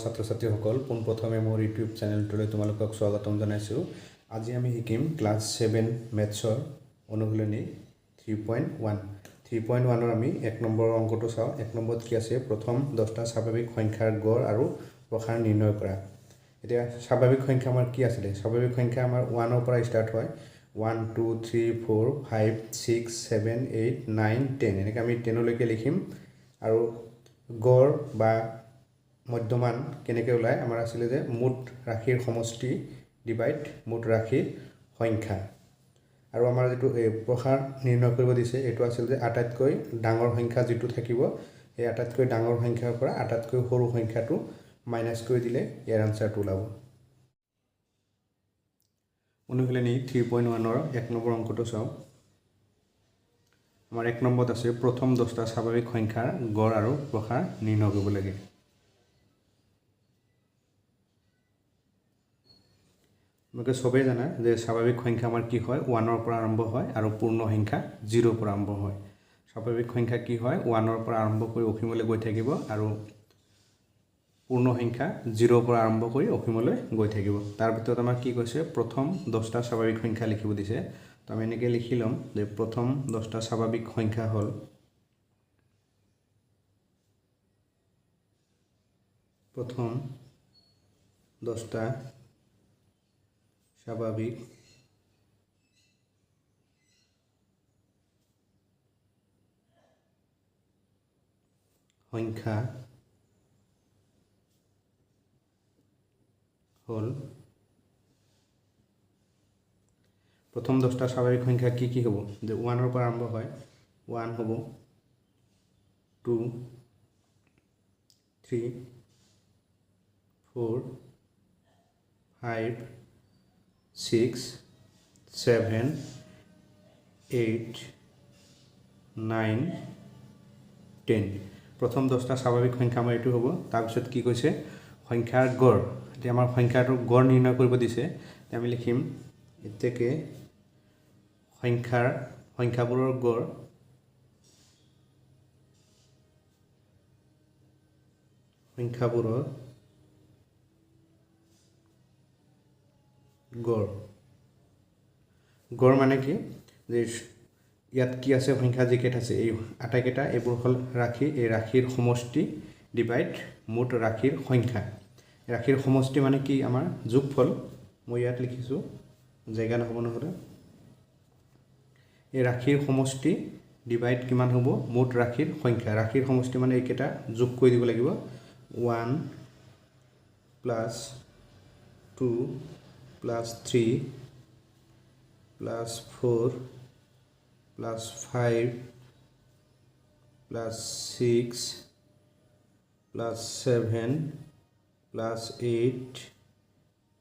ছাত্ৰ ছাত্ৰীসকল পোনপ্ৰথমে মোৰ ইউটিউব চেনেলটোলৈ তোমালোকক স্বাগতম জনাইছোঁ। আজি আমি শিকিম ক্লাছ 7 মেথছৰ অনুশীলনী 3.1 3.1ৰ আমি 1 নম্বৰৰ অংকটো চাওঁ। 1 নম্বৰত কি আছে, প্ৰথম 10টা স্বাভাৱিক সংখ্যাৰ গড় আৰু প্ৰসাৰ নিৰ্ণয় কৰা। এতিয়া স্বাভাৱিক সংখ্যা আমাৰ কি আছিলে? স্বাভাৱিক সংখ্যা আমাৰ 1ৰ পৰা ষ্টাৰ্ট হয়। 1 2 3 4 5 6 7 8 9 10 এনেকৈ আমি 10লৈকে লিখিম। আৰু গড় বা মধ্যমান কেনেকৈ ওলায়, আমাৰ আছিলে যে মুঠ ৰাশিৰ সমষ্টি ডিভাইড মুঠ ৰাশিৰ সংখ্যা। আৰু আমাৰ যিটো প্ৰসাৰ নিৰ্ণয় কৰিব দিছে, এইটো আছিল যে আটাইতকৈ ডাঙৰ সংখ্যা যিটো থাকিব, সেই আটাইতকৈ ডাঙৰ সংখ্যাৰ পৰা আটাইতকৈ সৰু সংখ্যাটো মাইনাছ কৰি দিলে ইয়াৰ আনচাৰটো ওলাব। অনুশীলনী 3.1ৰ 1 নম্বৰ অংকটো চাওঁ। আমাৰ 1 নম্বৰত আছে প্ৰথম 10টা স্বাভাৱিক সংখ্যাৰ গড় আৰু প্ৰসাৰ নিৰ্ণয় কৰিব লাগে। তোমালোকে চবেই জানা যে স্বাভাৱিক সংখ্যা আমাৰ কি হয়, 1ৰ পৰা আৰম্ভ হয় আৰু পূৰ্ণ সংখ্যা 0ৰ পৰা আৰম্ভ হয়। স্বাভাৱিক সংখ্যা কি হয়, 1ৰ পৰা আৰম্ভ কৰি অসীমলৈ গৈ থাকিব আৰু পূৰ্ণ সংখ্যা 0ৰ পৰা আৰম্ভ কৰি অসীমলৈ গৈ থাকিব। তাৰ ভিতৰত আমাৰ কি কৈছে, প্ৰথম 10টা স্বাভাৱিক সংখ্যা লিখিব দিছে। তো আমি এনেকৈ লিখি ল'ম যে প্ৰথম 10টা স্বাভাৱিক সংখ্যা হ'ল প্ৰথম 10টা স্বাভাৱিক সংখ্যা হ'ল, প্ৰথম 10টা স্বাভাৱিক সংখ্যা কি কি হ'ব, যে 1ৰ পৰা আৰম্ভ হয়। 1 হ'ব, 2 3 4 5 6 7 8 9 10 প্ৰথম 10টা স্বাভাৱিক সংখ্যা আমাৰ এইটো হ'ব। তাৰপিছত কি কৈছে, সংখ্যাৰ গড়। এতিয়া আমাৰ সংখ্যাটোৰ গড় নিৰ্ণয় কৰিব দিছে। আমি লিখিম এতেকে সংখ্যাবোৰৰ গড় গড় মানে কি, যে ইয়াত কি আছে, সংখ্যা যিকেইটা আছে এই আটাইকেইটা এইবোৰ হ'ল ৰাশি। এই ৰাশিৰ সমষ্টি ডিভাইড মুঠ ৰাশিৰ সংখ্যা। ৰাশিৰ সমষ্টি মানে কি, আমাৰ যোগফল। মই ইয়াত লিখিছোঁ, জেগা নহ'ব নহ'লে। এই ৰাশিৰ সমষ্টি ডিভাইড কিমান হ'ব, মুঠ ৰাশিৰ সংখ্যা। ৰাশিৰ সমষ্টি মানে এইকেইটা যোগ কৰি দিব লাগিব। 1 + 2 + 3 + 4 + 5 + 6 + 7 + 8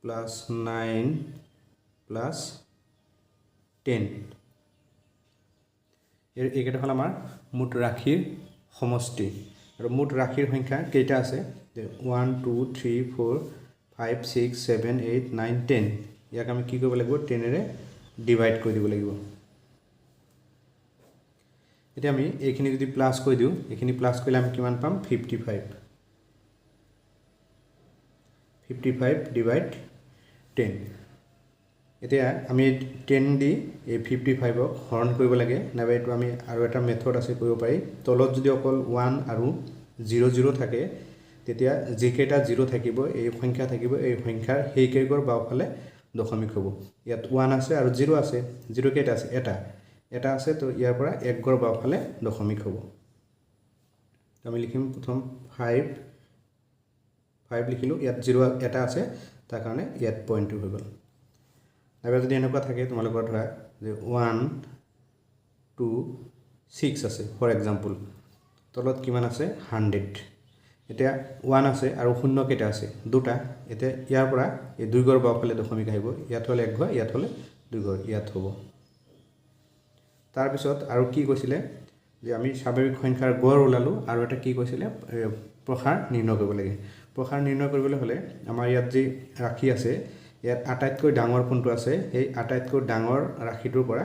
+ 9 + 10 এইকেইটা হ'ল আমাৰ মুঠ ৰাশিৰ সমষ্টি। আৰু মুঠ ৰাশিৰ সংখ্যা কেইটা আছে, 1 2 3 4 5 6 7 8 9 10। ইয়াক আমি কি কৰিব লাগিব, 10ৰে ডিভাইড কৰি দিব লাগিব। এতিয়া আমি এইখিনি যদি প্লাছ কৰি দিওঁ, এইখিনি প্লাছ কৰিলে আমি কিমান পাম, 55 / 10। এতিয়া আমি 10 দি এই 55ক হৰণ কৰিব লাগে। নাইবা এইটো আমি আৰু এটা মেথড আছে কৰিব পাৰি। তলত যদি অকল 1 আৰু 0 0 থাকে, তেতিয়া যিকেইটা 0 থাকিব, এই সংখ্যা থাকিব, এই সংখ্যাৰ সেইকেইঘৰ বাওঁফালে দশমিক হ'ব। ইয়াত 1 আছে আৰু 0 আছে। 0 কেইটা আছে, এটা আছে, তো ইয়াৰ পৰা এক ঘৰ বাওঁফালে দশমিক হ'ব। আমি লিখিম প্ৰথম 5 লিখিলোঁ। ইয়াত 0 এটা আছে, তাৰ কাৰণে ইয়াত পইণ্টটো হৈ গ'ল। নাইবা যদি এনেকুৱা থাকে তোমালোকৰ ধৰা যে 1 2 6 আছে ফৰ এক্সাম্পল, তলত কিমান আছে, 100। এতিয়া 1 আছে আৰু 0 কেইটা আছে, 2টা। এতিয়া ইয়াৰ পৰা এই 2 ঘৰ বাওঁফালে দশমিক আহিব। ইয়াত হ'লে 1 ঘৰ, ইয়াত হ'লে 2 ঘৰ, ইয়াত হ'ব। তাৰপিছত আৰু কি কৈছিলে, যে আমি স্বাভাৱিক সংখ্যাৰ গড় ওলালোঁ, আৰু এটা কি কৈছিলে, প্ৰসাৰ নিৰ্ণয় কৰিব লাগে। প্ৰসাৰ নিৰ্ণয় কৰিবলৈ হ'লে আমাৰ ইয়াত যি ৰাশি আছে, ইয়াত আটাইতকৈ ডাঙৰ কোনটো আছে, সেই আটাইতকৈ ডাঙৰ ৰাশিটোৰ পৰা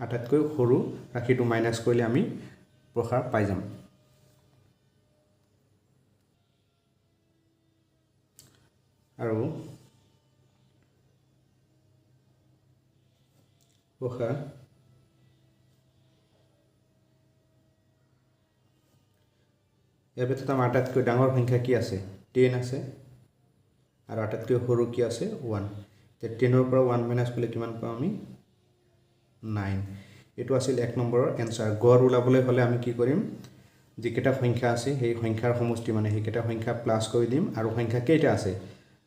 আটাইতকৈ সৰু ৰাশিটো মাইনাছ কৰিলে আমি প্ৰসাৰ পাই যাম। আৰু প্ৰসাৰ ইয়াৰ ভিতৰত আমাৰ আটাইতকৈ ডাঙৰ সংখ্যা কি আছে 10 আছে আৰু আটাইতকৈ সৰু কি আছে 1 তে 10 পৰা 1 মাইনাস কৰিলে কিমান পাম আমি 9 এটো আছিল 1 নম্বৰৰ এনসাৰ গড় উলাবলৈ হলে আমি কি কৰিম যিকেটা সংখ্যা আছে সেই সংখ্যাৰ সমষ্টি মানে সেইকেটা সংখ্যা প্লাস কৰি দিম আৰু সংখ্যা কেইটা আছে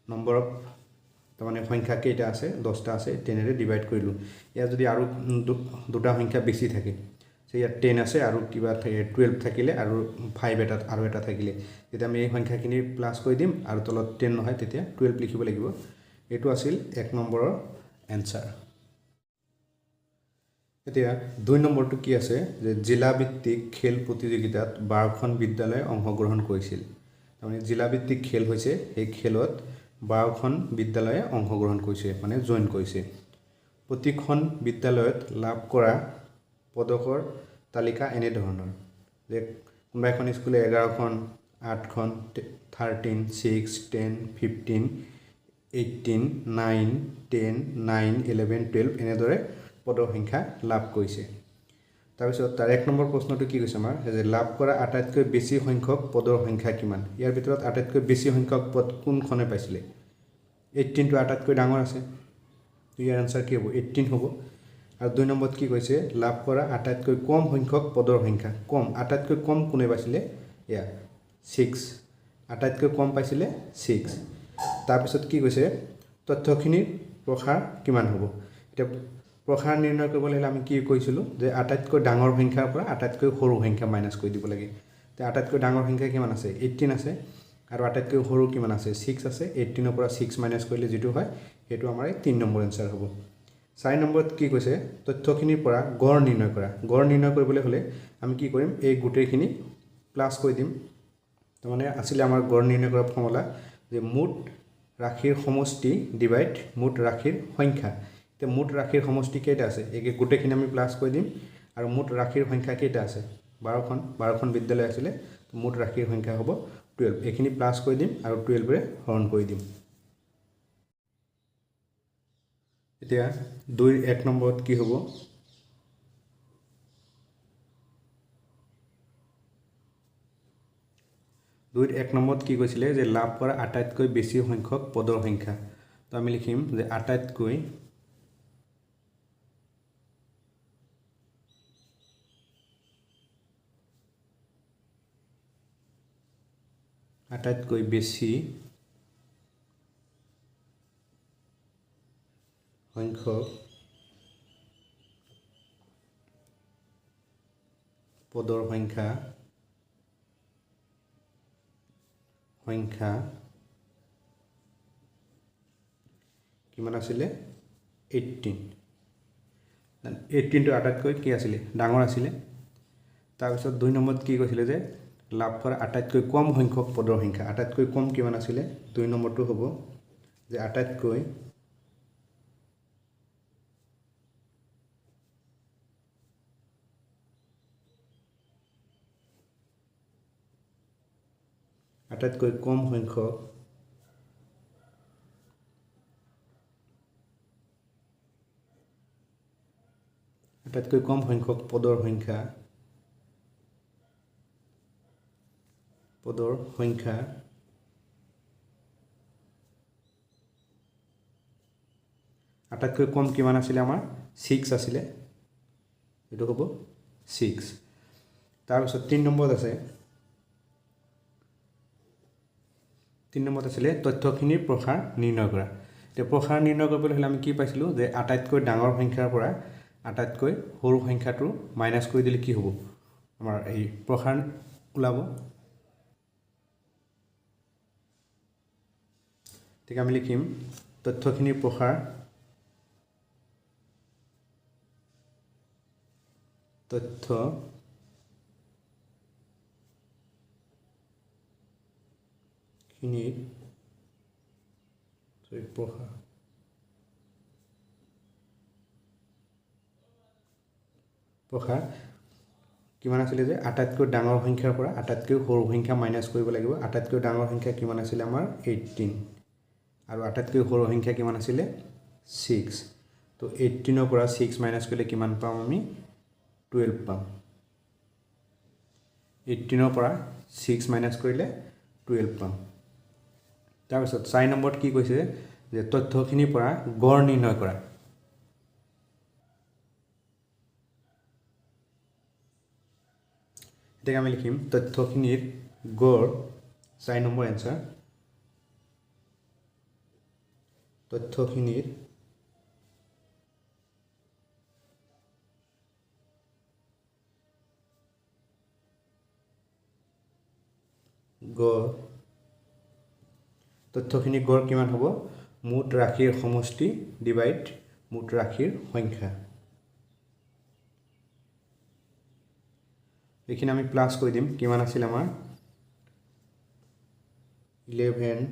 নম্বৰ অফ মানে সংখ্যা কেইটা আছে 10টা আছে 10 ৰে ডিভাইড কৰিলো ইয়া যদি আৰু দুটা সংখ্যা বেছি থাকে সে ইয়া 10 আছে আৰু কিবা 12 থাকিলে আৰু 5 এটা আৰু এটা থাকিলে তেতিয়া আমি এই সংখ্যাখিনি প্লাস কৰি দিম আৰু তলত 10 নহয় তেতিয়া 12 লিখিব লাগিব এটো আছিল 1 নম্বৰৰ এনসাৰ এতিয়া 2 নম্বৰটো কি আছে যে জিলা ভিত্তিক খেল প্ৰতিযোগিতাত 12খন বিদ্যালয়ে অংশগ্ৰহণ কৰিছিল মানে জিলা ভিত্তিক খেল হৈছে এই খেলত 12খন বিদ্যালয়ে অংশগ্ৰহণ কৰিছে মানে জয়েন কৰিছে প্ৰতিখন বিদ্যালয়ত লাভ কৰা পদকৰ তালিকা এনে ধৰণৰ যে কোনবা এখন স্কুলে 11খন 8খন 13 6 10 15 18 9 10 9 11 12 এনেদৰে পদৰ সংখ্যা লাভ কৰিছে তাৰ পিছত তাৰ 1 নম্বৰ প্ৰশ্নটো কি কৈছে আমাৰ যে লাভ কৰা আটাইতকৈ বেছি সংখ্যক পদৰ সংখ্যা কিমান ইয়াৰ ভিতৰত আটাইতকৈ বেছি সংখ্যক পদ কোনখনে পাইছিলে 18 টো আটাইতকৈ ডাঙৰ আছে তো ইয়াৰ আনসাৰ কি হ'ব 18 হ'ব আৰু 2 নম্বৰত কি কৈছে লাভ কৰা আটাইতকৈ কম সংখ্যক পদৰ সংখ্যা কম আটাইতকৈ কম কোনে পাইছিলে ইয়া 6 আটাইতকৈ কম পাইছিলে 6 তাৰ পিছত কি কৈছে তথ্যখিনিৰ প্ৰসাৰ কিমান হ'ব এটা প্ৰসাৰ নিৰ্ণয় কৰিবলৈ হলে আমি কি কৈছিলো যে আটাইতকৈ ডাঙৰ সংখ্যাৰ পৰা আটাইতকৈ সৰু সংখ্যা মাইনাস কৰি দিব লাগে তে আটাইতকৈ ডাঙৰ সংখ্যা কিমান আছে 18 আছে আৰু আটাইতকৈ সৰু কিমান আছে 6 আছে 18 ৰ পৰা 6 মাইনাস কৰিলে যেটো হয় হেতু আমাৰ 3 নম্বৰ আনসাৰ হ'ব 4 নম্বৰত কি কৈছে তথ্যখিনিৰ পৰা গড় নিৰ্ণয় কৰা গড় নিৰ্ণয় কৰিবলৈ হলে আমি কি কৰিম এই গুটেখিনি প্লাস কৰি দিম তো মানে আছিল আমাৰ গড় নিৰ্ণয় কৰাৰ ফৰ্মুলা যে মুঠ ৰাশিৰ সমষ্টি ডিভাইড মুঠ ৰাশিৰ সংখ্যা তে মুঠ ৰাশিৰ সমষ্টি কেইটা আছে এই গুটেখিনি আমি প্লাস কৰি দিম আৰু মুঠ ৰাশিৰ সংখ্যা কেইটা আছে 12খন বিদ্যালয় আছিল তো মুঠ ৰাশিৰ সংখ্যা হ'ব 12 এখিনি প্লাস কৰি দিম আৰু 12 ৰে হৰণ কৰি দিম এতিয়া 2 1 নম্বৰত কি হ'ব 2 1 নম্বৰত কি কৈছিলে যে লাভ কৰা আটাইতকৈ বেছি সংখ্যক পদৰ সংখ্যা তো আমি লিখিম যে আটাইতকৈ বেছি সংখ্যক পদৰ সংখ্যা কিমান আছিলে 18 টো আটাইতকৈ কি আছিলে ডাঙৰ আছিলে তাৰ পিছত 2 নম্বৰত কি কৈছিলে যে লাভ কৰা আটাইতকৈ কম সংখ্যক পদৰ সংখ্যা আটাইতকৈ কম কিমান আছিলে 2 নম্বৰটো হ'ব যে আটাইতকৈ কম সংখ্যক পদৰ সংখ্যা আটাইতকৈ কম কিমান আছিল আমাৰ 6 আছিল এটো হ'ব 6 তাৰ পিছত 3 নম্বৰত আছে 3 নম্বৰত আছিল তথ্যখিনিৰ প্ৰসাৰ নিৰ্ণয় কৰা তে প্ৰসাৰ নিৰ্ণয় কৰিবলৈ হলে আমি কি পাইছিলো যে আটাইতকৈ ডাঙৰ সংখ্যাৰ পৰা আটাইতকৈ সৰু সংখ্যাটো মাইনাস কৰি দিলে কি হ'ব আমাৰ এই প্ৰসাৰ ওলাব ঠিক আমি লিখিম তথ্যখিনিৰ প্ৰসাৰ প্ৰসাৰ কিমান আছিল যে আটাইতকৈ ডাঙৰ সংখ্যাৰ পৰা আটাইতকৈ সৰু সংখ্যা মাইনাস কৰিব লাগিব আটাইতকৈ ডাঙৰ সংখ্যা কিমান আছিল আমাৰ 18 আৰু আটাইতকৈ সৰু সংখ্যা কিমান আছিলে 6 তো 18 পৰা 6 মাইনাস কৰিলে কিমান পাম আমি 12 পাম 18 পৰা 6 মাইনাস কৰিলে 12 পাম তাৰ পিছত 4 নম্বৰত কি কৈছে যে তথ্যখিনিৰ পৰা গড় নিৰ্ণয় কৰা এতিয়া আমি লিখিম তথ্যখিনিৰ গড় 4 নম্বৰ এনসাৰ তথ্যখিনিৰ গড় তথ্যখিনিৰ গড় কিমান হ'ব মুঠ ৰাশিৰ সমষ্টি ডিভাইড মুঠ ৰাশিৰ সংখ্যা এইখিনি আমি প্লাস কৰি দিম কিমান আছিল আমাৰ 11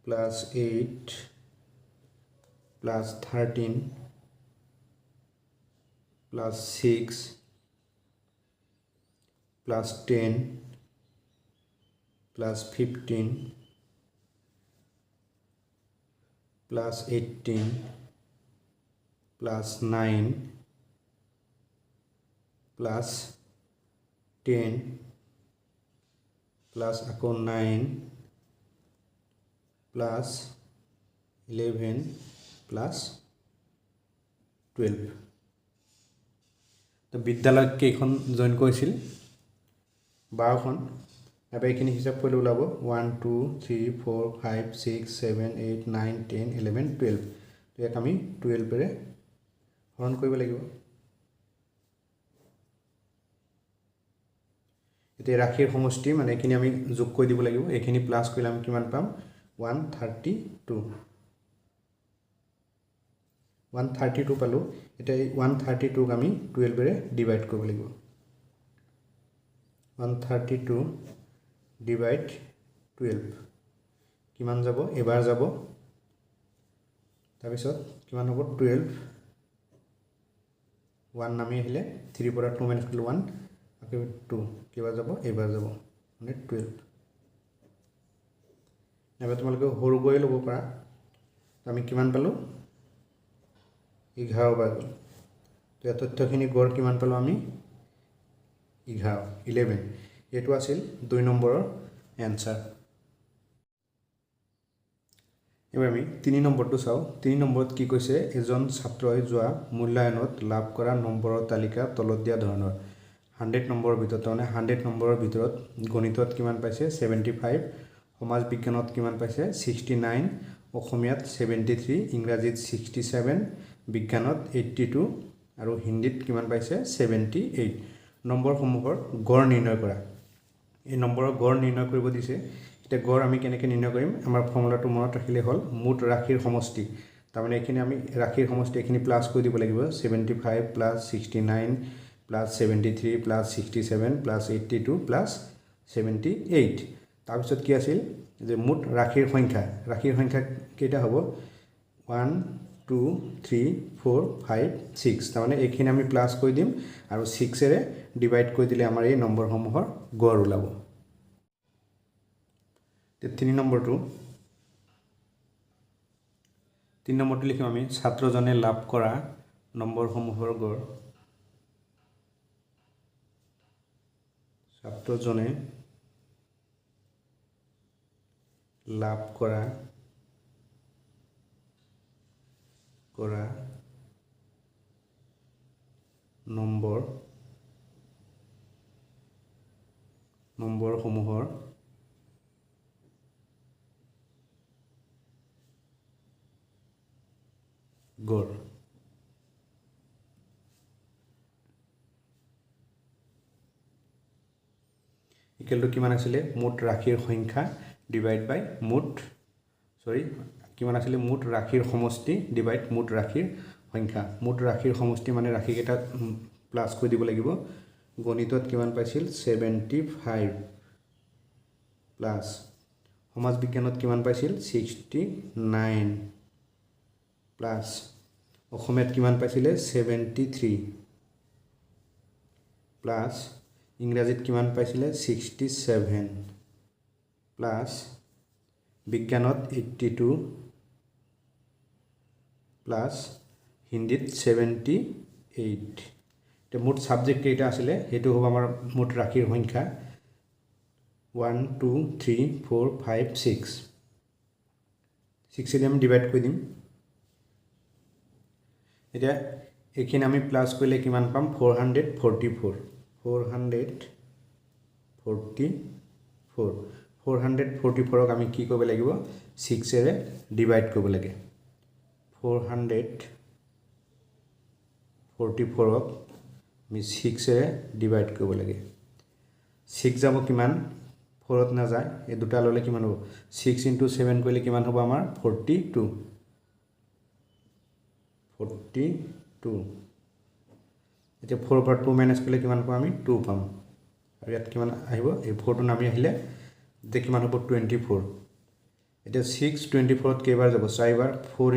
plus 8 plus 13 plus 6 plus 10 plus 15 plus 18 plus 9 plus 10 plus আকৌ 9 plus 11 plus 12 তো বিদ্যালয় কেইখন জয়েন কৰিছিল 12খন এবাৰ এইখিনি হিচাপ কৰিলে ওলাব 1 2 3 4 5 6 7 8 9 10 11 12 তো ইয়াক আমি 12 ৰে হৰণ কৰিব লাগিব এতিয়া ৰাশিৰ সমষ্টি মানে এইখিনি আমি যোগ কৰি দিব লাগিব এইখিনি প্লাস কৰিলে আমি কিমান পাম 132 পালো এতিয়া 132 ক আমি 12 ৰে ডিভাইড কৰিব লাগিব 132 ডিভাইড 12 কিমান যাব এবাৰ যাব তাৰ পিছত কিমান হ'ব 12 1 নামি আহিলে 3 পৰা 2 মাইনাস কৰিলে 1 আকৌ 2 কিবা যাব এবাৰ যাব মানে 12 এবাৰ তোমালোকে সৰু গৈ ল'ব পাৰা আমি কিমান পালো 11 বাৰ গ'ল তো তথ্যখিনি গড় কিমান পালো আমি 11 এটো আছিল 2 নম্বৰৰ এনসাৰ এবাৰ আমি 3 নম্বৰটো চাও 3 নম্বৰত কি কৈছে এজন ছাত্ৰই যোৱা মূল্যায়নত লাভ কৰা নম্বৰৰ তালিকা তলত দিয়া ধৰণৰ 100 নম্বৰৰ ভিতৰত মানে 100 নম্বৰৰ ভিতৰত গণিতত কিমান পাইছে 75 সমাজ বিজ্ঞানত কিমান পাইছে 69 অসমীয়াত 73 ইংৰাজীত 67 বিজ্ঞানত 82 আৰু হিন্দীত কিমান পাইছে 78 নম্বৰসমূহৰ গড় নিৰ্ণয় কৰা এই নম্বৰৰ গড় নিৰ্ণয় কৰিব দিছে এটা গড় আমি কেনেকৈ নিৰ্ণয় কৰিম আমাৰ ফৰ্মুলাটো মনত ৰাখিলে হ'ল মুঠ ৰাশিৰ সমষ্টি তাৰমানে এইখিনি আমি ৰাশিৰ সমষ্টি এইখিনি প্লাস কৰি দিব লাগিব 75 plus 69 plus 73 plus 67 plus 82 plus 78 তাৰ পিছত কি আছিল যে মুঠ ৰাশিৰ সংখ্যা কেইটা হ'ব 1 2 3 4 5 6 তাৰমানে এইখিনি আমি প্লাস কৰি দিম আৰু 6 এৰে ডিভাইড কৰি দিলে আমাৰ এই নম্বৰসমূহৰ গড় ওলাব 3 নম্বৰটো লিখিম আমি ছাত্ৰজনে লাভ কৰা নম্বৰসমূহৰ গড় ছাত্ৰজনে লাভ কৰা নম্বৰসমূহৰ গড় ইকুৱেল টু কিমান আছিলে মুঠ ৰাশিৰ সংখ্যা ডিভাইড বাই কিমান আছিলে মুঠ ৰাশিৰ সমষ্টি ডিভাইড মুঠ ৰাশিৰ সংখ্যা মুঠ ৰাশিৰ সমষ্টি মানে ৰাশিকেইটা প্লাস কৰি দিব লাগিব গণিতত কিমান পাইছিল 75 প্লাস সমাজ বিজ্ঞানত কিমান পাইছিল 69 প্লাস অসমীয়াত কিমান পাইছিলে 73 প্লাস ইংৰাজীত কিমান পাইছিলে 67 প্লাস বিজ্ঞানত 82 প্লাছ হিন্দীত 78 এতিয়া মুঠ ছাবজেক্ট কেইটা আছিলে সেইটো হ'ব আমাৰ মুঠ ৰাশিৰ সংখ্যা 1 2 3 4 5 6 6 আমি ডিভাইড কৰি দিম এতিয়া এইখিনি আমি প্লাছ কৰিলে কিমান পাম 444 444ক আমি কি কৰিব লাগিব 6 এৰে ডিভাইড কৰিব লাগে 444ক আমি 6 এৰে ডিভাইড কৰিব লাগে 6 যাব কিমান 4ত না যায় এই দুটা ললে কিমান হ'ব 6 * 7 কৰিলে কিমান হ'ব আমাৰ 42 এতিয়া 4 পৰা 2 মাইনাছ কৰিলে কিমান পাম আমি 2 পাম আৰু ইয়াত কিমান আহিব এই 4টো নামি আহিলে যে কিমান হ'ব 24 এতিয়া 6 24ত কেইবাৰ যাব 4 বাৰ 4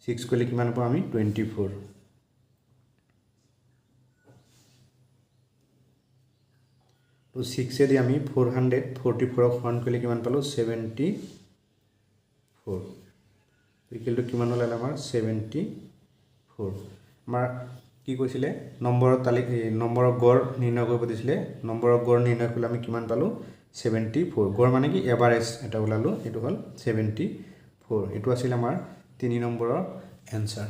* 6 কৰিলে কিমান পাম আমি 24 তো 6 এদি আমি 444ক হৰণ কৰিলে কিমান পালো 74 ইকুৱেলটো কিমান হ'ল আমাৰ 74 আমাৰ কি কৈছিলে নম্বৰৰ নম্বৰৰ গড় নিৰ্ণয় কৰিব দিছিলে নম্বৰৰ গড় নিৰ্ণয় কৰিলে আমি কিমান পালো 74 গড় মানে কি এভাৰেজ এটা ওলালো এটো হ'ল 74 এটো আছিল আমাৰ 3 নম্বৰৰ এনসাৰ